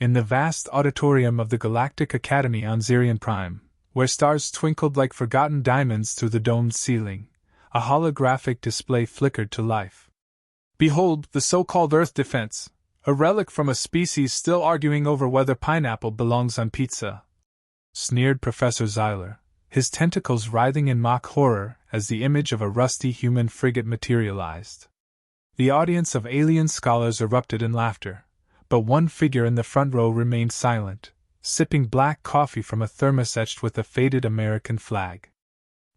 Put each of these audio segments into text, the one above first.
In the vast auditorium of the Galactic Academy on Zirion Prime, where stars twinkled like forgotten diamonds through the domed ceiling, a holographic display flickered to life. "Behold, the so-called Earth Defense, a relic from a species still arguing over whether pineapple belongs on pizza," sneered Professor Zyler, his tentacles writhing in mock horror as the image of a rusty human frigate materialized. The audience of alien scholars erupted in laughter, but one figure in the front row remained silent, sipping black coffee from a thermos etched with a faded American flag.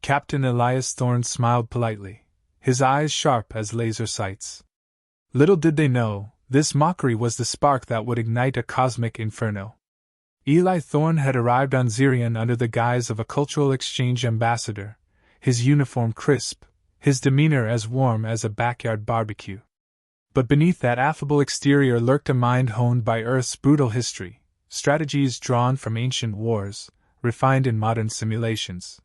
Captain Elias Thorne smiled politely, his eyes sharp as laser sights. Little did they know, this mockery was the spark that would ignite a cosmic inferno. Eli Thorne had arrived on Zirion under the guise of a cultural exchange ambassador, his uniform crisp, his demeanor as warm as a backyard barbecue. But beneath that affable exterior lurked a mind honed by Earth's brutal history, strategies drawn from ancient wars, refined in modern simulations.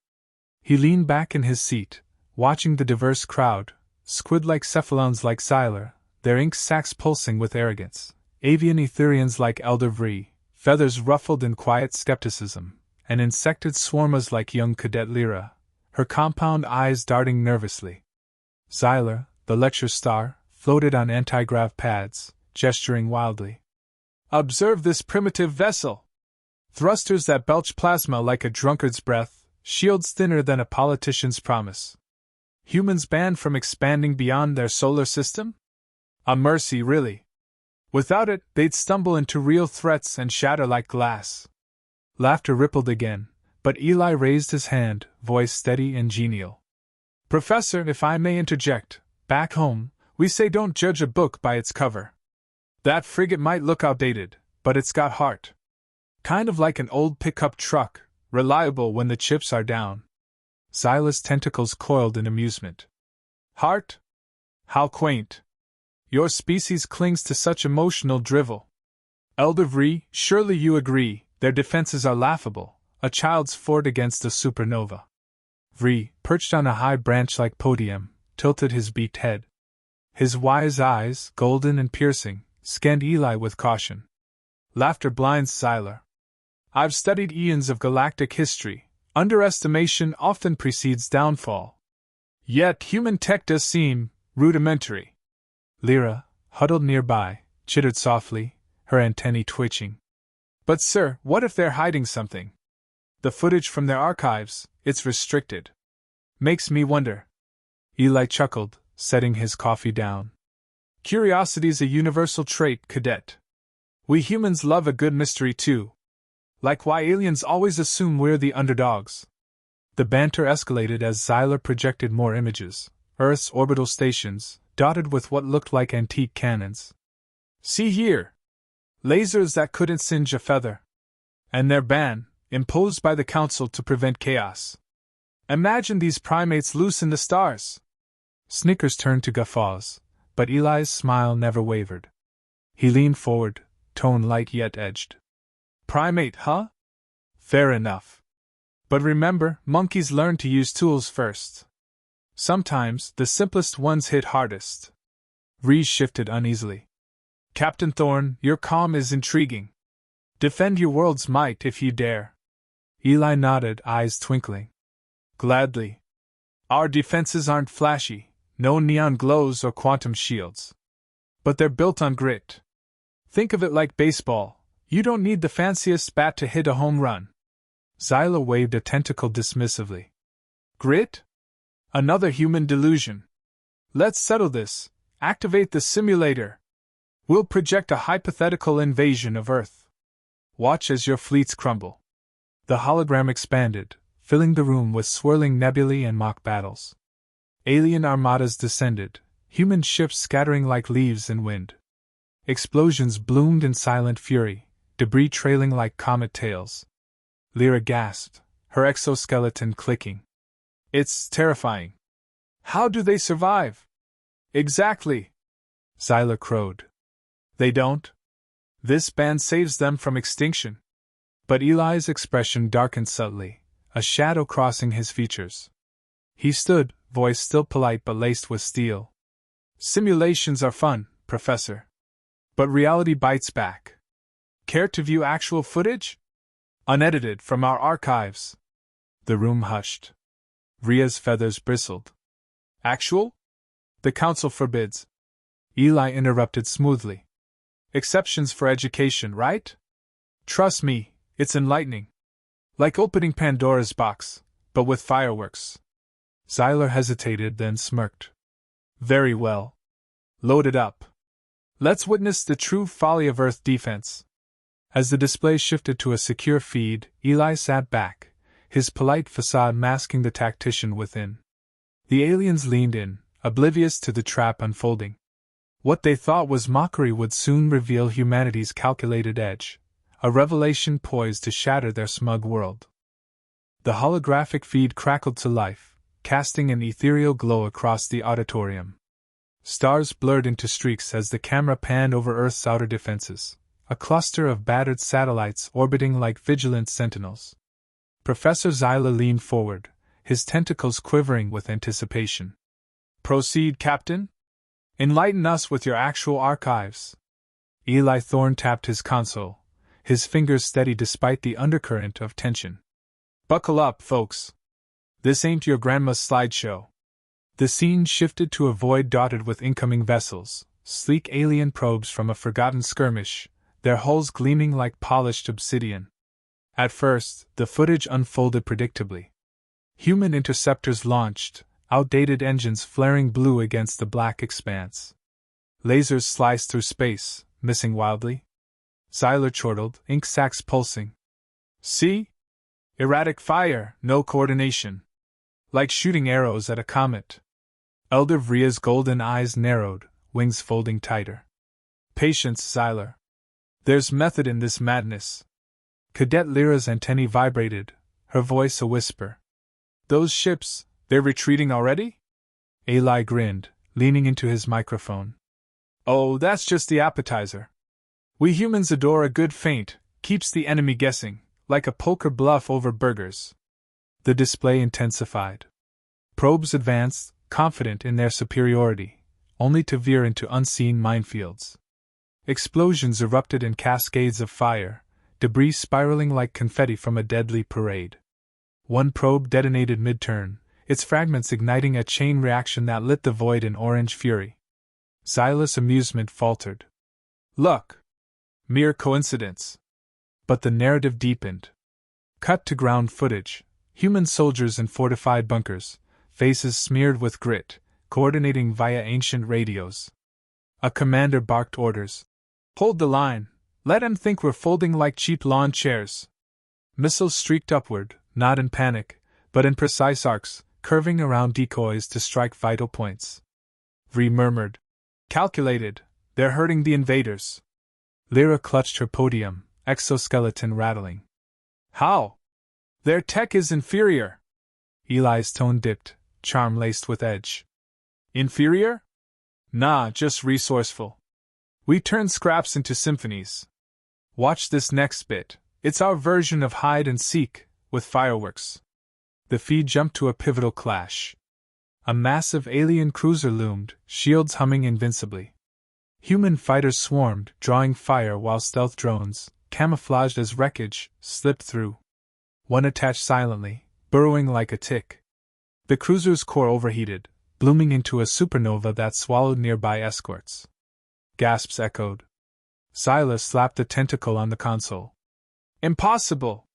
He leaned back in his seat, watching the diverse crowd, squid-like cephalons like Zyler, their ink sacs pulsing with arrogance, avian Etherians like Elder Vree, feathers ruffled in quiet skepticism, and insected swarmas like young Cadet Lyra, her compound eyes darting nervously. Zyler, the lecture star, floated on anti-grav pads, gesturing wildly. "Observe this primitive vessel! Thrusters that belch plasma like a drunkard's breath, shields thinner than a politician's promise. Humans banned from expanding beyond their solar system? A mercy, really. Without it, they'd stumble into real threats and shatter like glass." Laughter rippled again, but Eli raised his hand, voice steady and genial. "Professor, if I may interject, back home, we say don't judge a book by its cover. That frigate might look outdated, but it's got heart. Kind of like an old pickup truck, reliable when the chips are down." Zyla's tentacles coiled in amusement. "Heart? How quaint. Your species clings to such emotional drivel. Elder Vree, surely you agree, their defenses are laughable, a child's fort against a supernova." Vree, perched on a high branch-like podium, tilted his beaked head. His wise eyes, golden and piercing, scanned Eli with caution. Laughter blinds Zyler. "I've studied eons of galactic history. Underestimation often precedes downfall. Yet human tech does seem rudimentary." Lyra, huddled nearby, chittered softly, her antennae twitching. "But sir, what if they're hiding something? The footage from their archives, it's restricted. Makes me wonder." Eli chuckled, setting his coffee down. "Curiosity's a universal trait, Cadet. We humans love a good mystery too. Like why aliens always assume we're the underdogs." The banter escalated as Zyler projected more images, Earth's orbital stations, dotted with what looked like antique cannons. "See here! Lasers that couldn't singe a feather. And their ban, imposed by the Council to prevent chaos. Imagine these primates loose in the stars!" Snickers turned to guffaws, but Eli's smile never wavered. He leaned forward, tone light yet edged. "Primate, huh? Fair enough. But remember, monkeys learn to use tools first. Sometimes, the simplest ones hit hardest." Reese shifted uneasily. "Captain Thorne, your calm is intriguing. Defend your world's might if you dare." Eli nodded, eyes twinkling. "Gladly. Our defenses aren't flashy, no neon glows or quantum shields. But they're built on grit. Think of it like baseball, you don't need the fanciest bat to hit a home run." Zyla waved a tentacle dismissively. "Grit? Another human delusion. Let's settle this, activate the simulator. We'll project a hypothetical invasion of Earth. Watch as your fleets crumble." The hologram expanded, filling the room with swirling nebulae and mock battles. Alien armadas descended, human ships scattering like leaves in wind. Explosions bloomed in silent fury, debris trailing like comet tails. Lyra gasped, her exoskeleton clicking. "It's terrifying. How do they survive?" "Exactly," Zyla crowed. "They don't. This ban saves them from extinction." But Eli's expression darkened subtly, a shadow crossing his features. He stood, voice still polite but laced with steel. "Simulations are fun, Professor. But reality bites back. Care to view actual footage? Unedited from our archives. The room hushed. Rhea's feathers bristled. Actual? The council forbids. Eli interrupted smoothly. Exceptions for education, right? Trust me, it's enlightening. Like opening Pandora's box, but with fireworks. Xyler hesitated, then smirked. Very well. Load it up. Let's witness the true folly of Earth defense. As the display shifted to a secure feed, Eli sat back, his polite facade masking the tactician within. The aliens leaned in, oblivious to the trap unfolding. What they thought was mockery would soon reveal humanity's calculated edge, a revelation poised to shatter their smug world. The holographic feed crackled to life, casting an ethereal glow across the auditorium. Stars blurred into streaks as the camera panned over Earth's outer defenses, a cluster of battered satellites orbiting like vigilant sentinels. Professor Xyler leaned forward, his tentacles quivering with anticipation. Proceed, Captain. Enlighten us with your actual archives. Eli Thorne tapped his console, his fingers steady despite the undercurrent of tension. Buckle up, folks. This ain't your grandma's slideshow. The scene shifted to a void dotted with incoming vessels, sleek alien probes from a forgotten skirmish, their hulls gleaming like polished obsidian. At first, the footage unfolded predictably. Human interceptors launched, outdated engines flaring blue against the black expanse. Lasers sliced through space, missing wildly. Xyler chortled, ink sacs pulsing. See? Erratic fire, no coordination. Like shooting arrows at a comet. Elder Vria's golden eyes narrowed, wings folding tighter. Patience, Xyler. There's method in this madness. Cadet Lyra's antennae vibrated, her voice a whisper. Those ships, they're retreating already? Eli grinned, leaning into his microphone. Oh, that's just the appetizer. We humans adore a good feint, keeps the enemy guessing, like a poker bluff over burgers. The display intensified. Probes advanced, confident in their superiority, only to veer into unseen minefields. Explosions erupted in cascades of fire, debris spiraling like confetti from a deadly parade. One probe detonated mid-turn, its fragments igniting a chain reaction that lit the void in orange fury. Xyler's amusement faltered. Luck! Mere coincidence. But the narrative deepened. Cut to ground footage, human soldiers in fortified bunkers, faces smeared with grit, coordinating via ancient radios. A commander barked orders. Hold the line, let 'em think we're folding like cheap lawn chairs. Missiles streaked upward, not in panic, but in precise arcs, curving around decoys to strike vital points. Vri murmured. Calculated, they're hurting the invaders. Lyra clutched her podium, exoskeleton rattling. How? Their tech is inferior. Eli's tone dipped, charm laced with edge. Inferior? Nah, just resourceful. We turn scraps into symphonies. Watch this next bit, it's our version of hide and seek, with fireworks. The feed jumped to a pivotal clash. A massive alien cruiser loomed, shields humming invincibly. Human fighters swarmed, drawing fire while stealth drones, camouflaged as wreckage, slipped through. One attached silently, burrowing like a tick. The cruiser's core overheated, blooming into a supernova that swallowed nearby escorts. Gasps echoed. Xyler slapped a tentacle on the console. Impossible!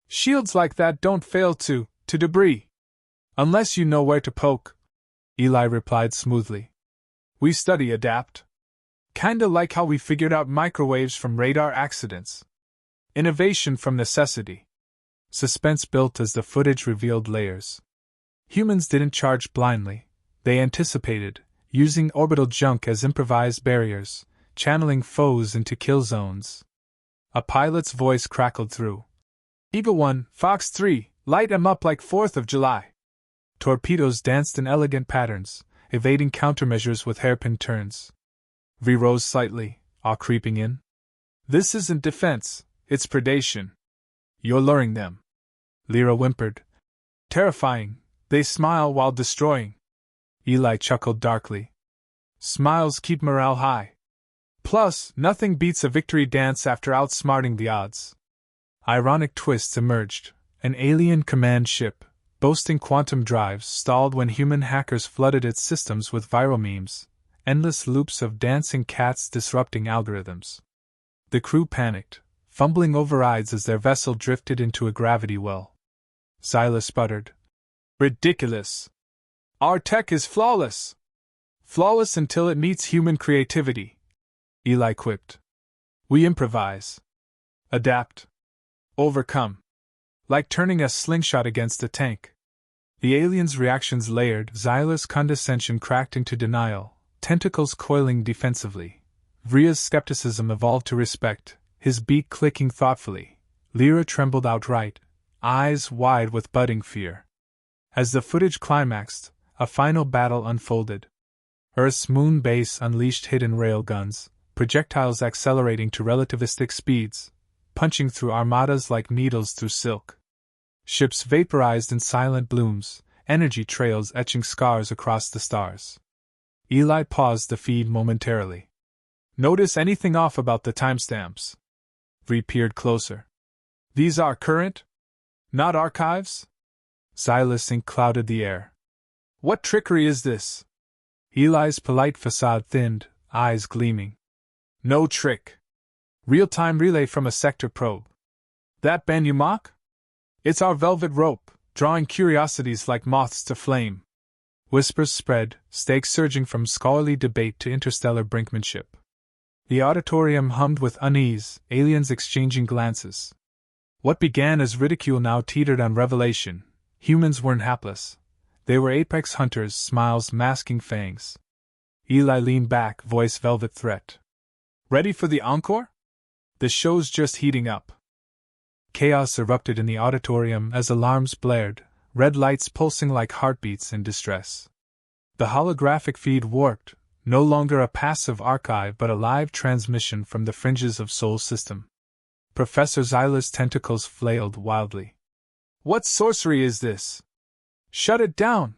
Shields like that don't fail to debris. Unless you know where to poke, Eli replied smoothly. We study adapt. Kinda like how we figured out microwaves from radar accidents. Innovation from necessity. Suspense built as the footage revealed layers. Humans didn't charge blindly, they anticipated, using orbital junk as improvised barriers, channeling foes into kill zones. A pilot's voice crackled through. Eagle 1, Fox 3, light 'em up like 4th of July. Torpedoes danced in elegant patterns, evading countermeasures with hairpin turns. V rose slightly, awe creeping in. This isn't defense, it's predation. You're luring them. Lyra whimpered. Terrifying, they smile while destroying. Eli chuckled darkly. Smiles keep morale high. Plus, nothing beats a victory dance after outsmarting the odds. Ironic twists emerged. An alien command ship, boasting quantum drives, stalled when human hackers flooded its systems with viral memes, endless loops of dancing cats disrupting algorithms. The crew panicked, fumbling overrides as their vessel drifted into a gravity well. Silas sputtered. Ridiculous! Our tech is flawless! Flawless until it meets human creativity, Eli quipped. We improvise. Adapt. Overcome. Like turning a slingshot against a tank. The alien's reactions layered, Xyla's condescension cracked into denial, tentacles coiling defensively. Vria's skepticism evolved to respect, his beak clicking thoughtfully. Lyra trembled outright, eyes wide with budding fear. As the footage climaxed, a final battle unfolded. Earth's moon base unleashed hidden railguns, projectiles accelerating to relativistic speeds, punching through armadas like needles through silk. Ships vaporized in silent blooms, energy trails etching scars across the stars. Eli paused the feed momentarily. Notice anything off about the timestamps? Vri peered closer. These are current? Not archives? Xyla's ink clouded the air. What trickery is this? Eli's polite facade thinned, eyes gleaming. No trick. Real-time relay from a sector probe. That band you mock? It's our velvet rope, drawing curiosities like moths to flame. Whispers spread, stakes surging from scholarly debate to interstellar brinkmanship. The auditorium hummed with unease, aliens exchanging glances. What began as ridicule now teetered on revelation. Humans weren't hapless. They were apex hunters, smiles masking fangs. Eli leaned back, voice velvet threat. Ready for the encore? The show's just heating up. Chaos erupted in the auditorium as alarms blared, red lights pulsing like heartbeats in distress. The holographic feed warped, no longer a passive archive but a live transmission from the fringes of Sol system. Professor Xyla's tentacles flailed wildly. What sorcery is this? Shut it down!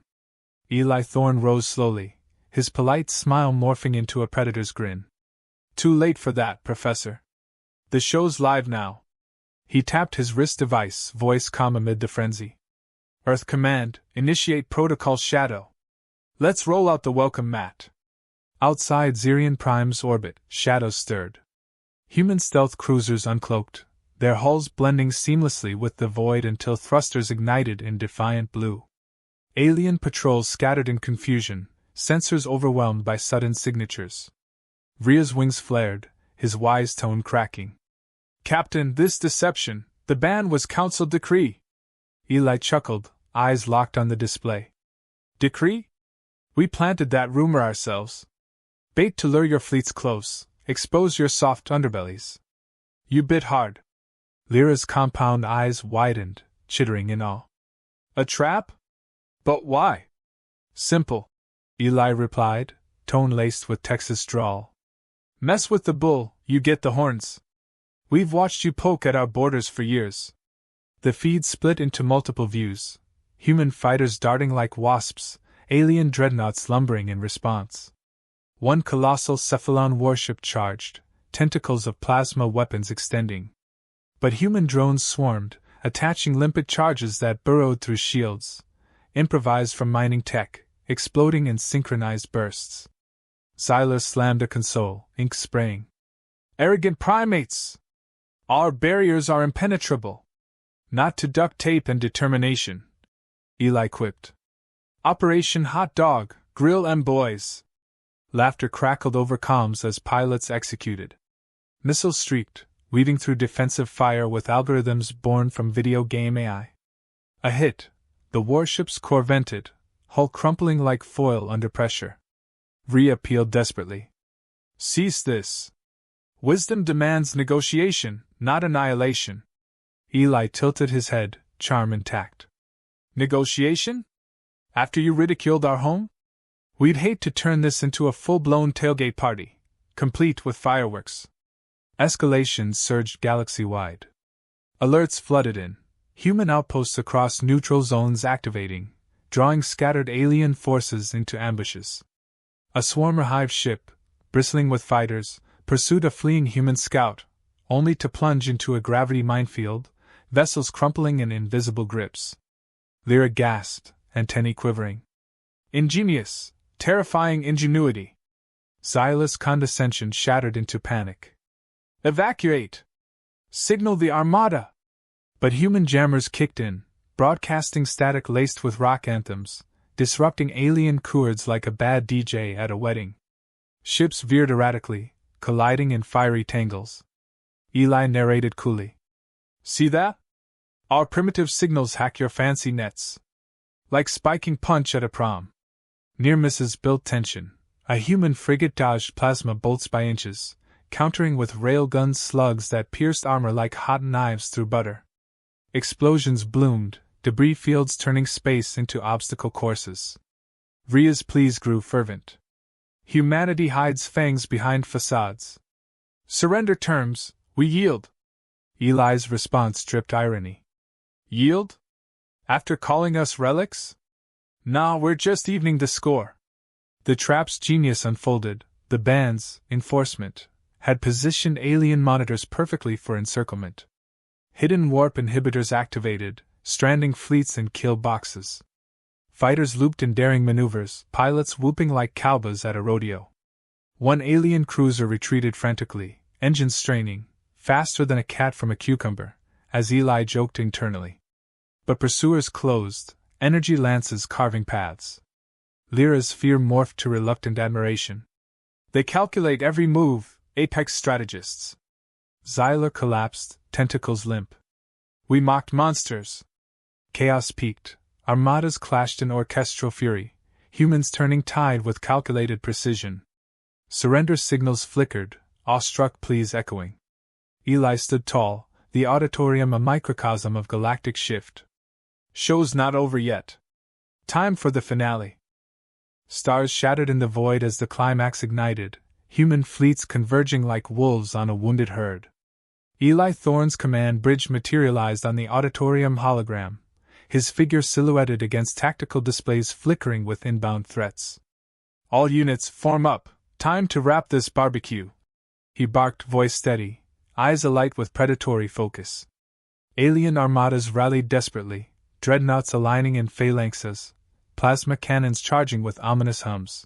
Eli Thorne rose slowly, his polite smile morphing into a predator's grin. Too late for that, Professor. The show's live now. He tapped his wrist device, voice calm amid the frenzy. Earth Command, initiate Protocol Shadow. Let's roll out the welcome mat. Outside Zirian Prime's orbit, shadows stirred. Human stealth cruisers uncloaked, their hulls blending seamlessly with the void until thrusters ignited in defiant blue. Alien patrols scattered in confusion, sensors overwhelmed by sudden signatures. Vria's wings flared, his wise tone cracking. Captain, this deception, the ban was council decree. Eli chuckled, eyes locked on the display. Decree? We planted that rumor ourselves. Bait to lure your fleets close, expose your soft underbellies. You bit hard. Lyra's compound eyes widened, chittering in awe. A trap? But why? Simple, Eli replied, tone laced with Texas drawl. Mess with the bull, you get the horns. We've watched you poke at our borders for years. The feed split into multiple views, human fighters darting like wasps, alien dreadnoughts lumbering in response. One colossal cephalon warship charged, tentacles of plasma weapons extending. But human drones swarmed, attaching limpet charges that burrowed through shields, improvised from mining tech, exploding in synchronized bursts. Xyla slammed a console, ink spraying. Arrogant primates! Our barriers are impenetrable. Not to duct tape and determination, Eli quipped. Operation Hot Dog, grill 'em boys. Laughter crackled over comms as pilots executed. Missiles streaked, weaving through defensive fire with algorithms born from video game AI. A hit, the warship's core vented, hull crumpling like foil under pressure. Vri appealed desperately. Cease this. Wisdom demands negotiation, not annihilation. Eli tilted his head, charm intact. Negotiation? After you ridiculed our home? We'd hate to turn this into a full-blown tailgate party, complete with fireworks. Escalations surged galaxy-wide. Alerts flooded in, human outposts across neutral zones activating, drawing scattered alien forces into ambushes. A swarmer hive ship, bristling with fighters, pursued a fleeing human scout, only to plunge into a gravity minefield, vessels crumpling in invisible grips. Lyra gasped, antennae quivering. Ingenious, terrifying ingenuity. Xyla's condescension shattered into panic. Evacuate! Signal the armada! But human jammers kicked in, broadcasting static laced with rock anthems, disrupting alien chords like a bad DJ at a wedding. Ships veered erratically, colliding in fiery tangles. Eli narrated coolly. See that? Our primitive signals hack your fancy nets. Like spiking punch at a prom. Near misses built tension. A human frigate dodged plasma bolts by inches, countering with railgun slugs that pierced armor like hot knives through butter. Explosions bloomed, debris fields turning space into obstacle courses. Rhea's pleas grew fervent. Humanity hides fangs behind facades. Surrender terms, we yield. Eli's response dripped irony. Yield? After calling us relics? Nah, we're just evening the score. The trap's genius unfolded. The band's enforcement had positioned alien monitors perfectly for encirclement. Hidden warp inhibitors activated, stranding fleets in kill boxes. Fighters looped in daring maneuvers, pilots whooping like cowboys at a rodeo. One alien cruiser retreated frantically, engines straining, faster than a cat from a cucumber, as Eli joked internally. But pursuers closed, energy lances carving paths. Lyra's fear morphed to reluctant admiration. They calculate every move, apex strategists. Xyla collapsed, tentacles limp. We mocked monsters. Chaos peaked. Armadas clashed in orchestral fury, humans turning tide with calculated precision. Surrender signals flickered, awestruck pleas echoing. Eli stood tall, the auditorium a microcosm of galactic shift. Show's not over yet. Time for the finale. Stars shattered in the void as the climax ignited, human fleets converging like wolves on a wounded herd. Eli Thorne's command bridge materialized on the auditorium hologram, his figure silhouetted against tactical displays flickering with inbound threats. All units, form up, time to wrap this barbecue. He barked, voice steady, eyes alight with predatory focus. Alien armadas rallied desperately, dreadnoughts aligning in phalanxes, plasma cannons charging with ominous hums.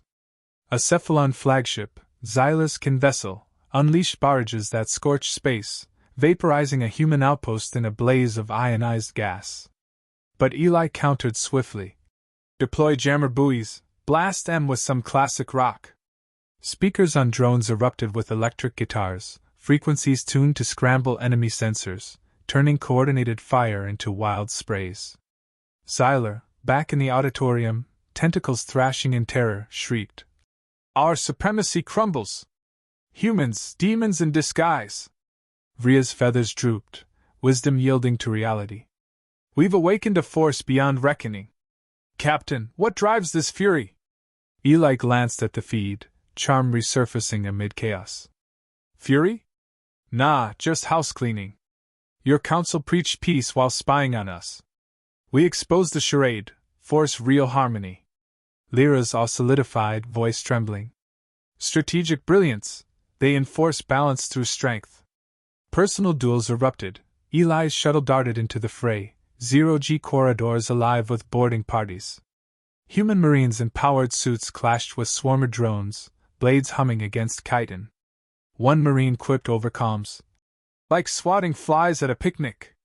A Cephalon flagship, Xyla's kin vessel, unleashed barrages that scorched space, vaporizing a human outpost in a blaze of ionized gas. But Eli countered swiftly. Deploy jammer buoys, blast them with some classic rock. Speakers on drones erupted with electric guitars, frequencies tuned to scramble enemy sensors, turning coordinated fire into wild sprays. Xyla, back in the auditorium, tentacles thrashing in terror, shrieked. Our supremacy crumbles! Humans, demons in disguise! Rhea's feathers drooped, wisdom yielding to reality. We've awakened a force beyond reckoning. Captain, what drives this fury? Eli glanced at the feed, charm resurfacing amid chaos. Fury? Nah, just house cleaning. Your council preached peace while spying on us. We exposed the charade, force real harmony. Lyra's all solidified, voice trembling. Strategic brilliance, they enforce balance through strength. Personal duels erupted, Eli's shuttle darted into the fray, zero-G corridors alive with boarding parties. Human marines in powered suits clashed with swarmer drones, blades humming against chitin. One marine quipped over comms. Like swatting flies at a picnic.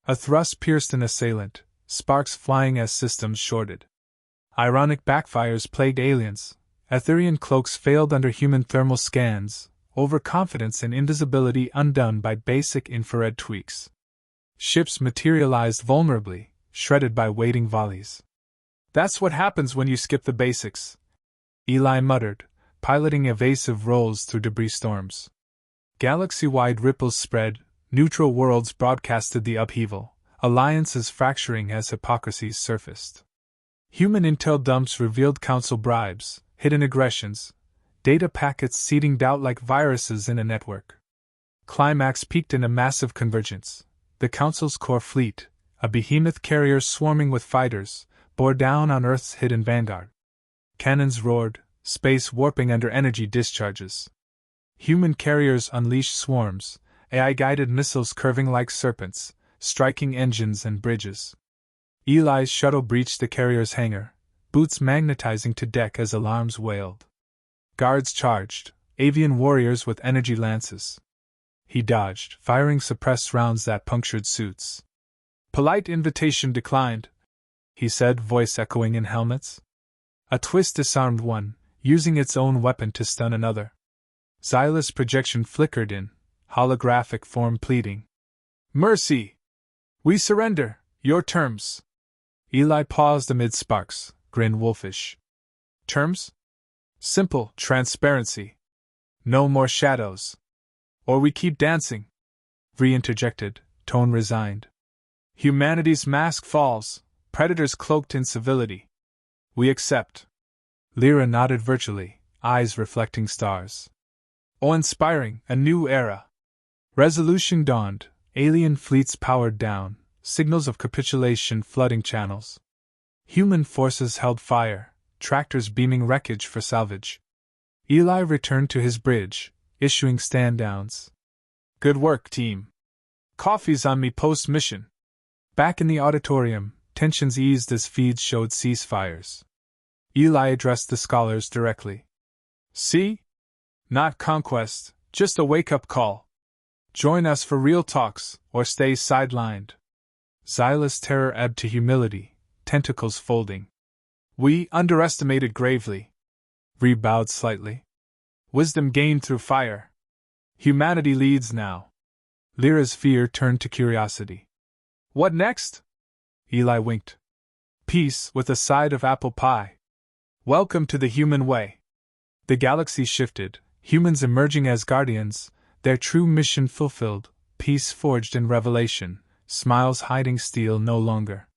A thrust pierced an assailant, sparks flying as systems shorted. Ironic backfires plagued aliens. Etherian cloaks failed under human thermal scans, overconfidence and invisibility undone by basic infrared tweaks. Ships materialized vulnerably, shredded by waiting volleys. That's what happens when you skip the basics, Eli muttered, piloting evasive rolls through debris storms. Galaxy-wide ripples spread, neutral worlds broadcasted the upheaval, alliances fracturing as hypocrisies surfaced. Human intel dumps revealed council bribes, hidden aggressions, data packets seeding doubt like viruses in a network. Climax peaked in a massive convergence. The Council's core fleet, a behemoth carrier swarming with fighters, bore down on Earth's hidden vanguard. Cannons roared, space warping under energy discharges. Human carriers unleashed swarms, AI-guided missiles curving like serpents, striking engines and bridges. Eli's shuttle breached the carrier's hangar, boots magnetizing to deck as alarms wailed. Guards charged, avian warriors with energy lances. He dodged, firing suppressed rounds that punctured suits. "Polite invitation declined," he said, voice echoing in helmets. A twist disarmed one, using its own weapon to stun another. Xyla's projection flickered in, holographic form pleading. "Mercy! We surrender, your terms." Eli paused amid sparks, grinned wolfish. "Terms? Simple transparency. No more shadows. Or we keep dancing." Vree interjected, tone resigned. "Humanity's mask falls, predators cloaked in civility. We accept." Lyra nodded virtually, eyes reflecting stars. "Awe-inspiring, a new era." Resolution dawned, alien fleets powered down, signals of capitulation flooding channels. Human forces held fire, tractors beaming wreckage for salvage. Eli returned to his bridge, issuing stand-downs. "Good work, team. Coffee's on me post-mission." Back in the auditorium, tensions eased as feeds showed ceasefires. Eli addressed the scholars directly. "See? Not conquest, just a wake-up call. Join us for real talks, or stay sidelined." Xyla's terror ebbed to humility, tentacles folding. "We underestimated gravely." Vree bowed slightly. "Wisdom gained through fire. Humanity leads now." Lyra's fear turned to curiosity. "What next?" Eli winked. "Peace with a side of apple pie. Welcome to the human way." The galaxy shifted, humans emerging as guardians, their true mission fulfilled, peace forged in revelation, smiles hiding steel no longer.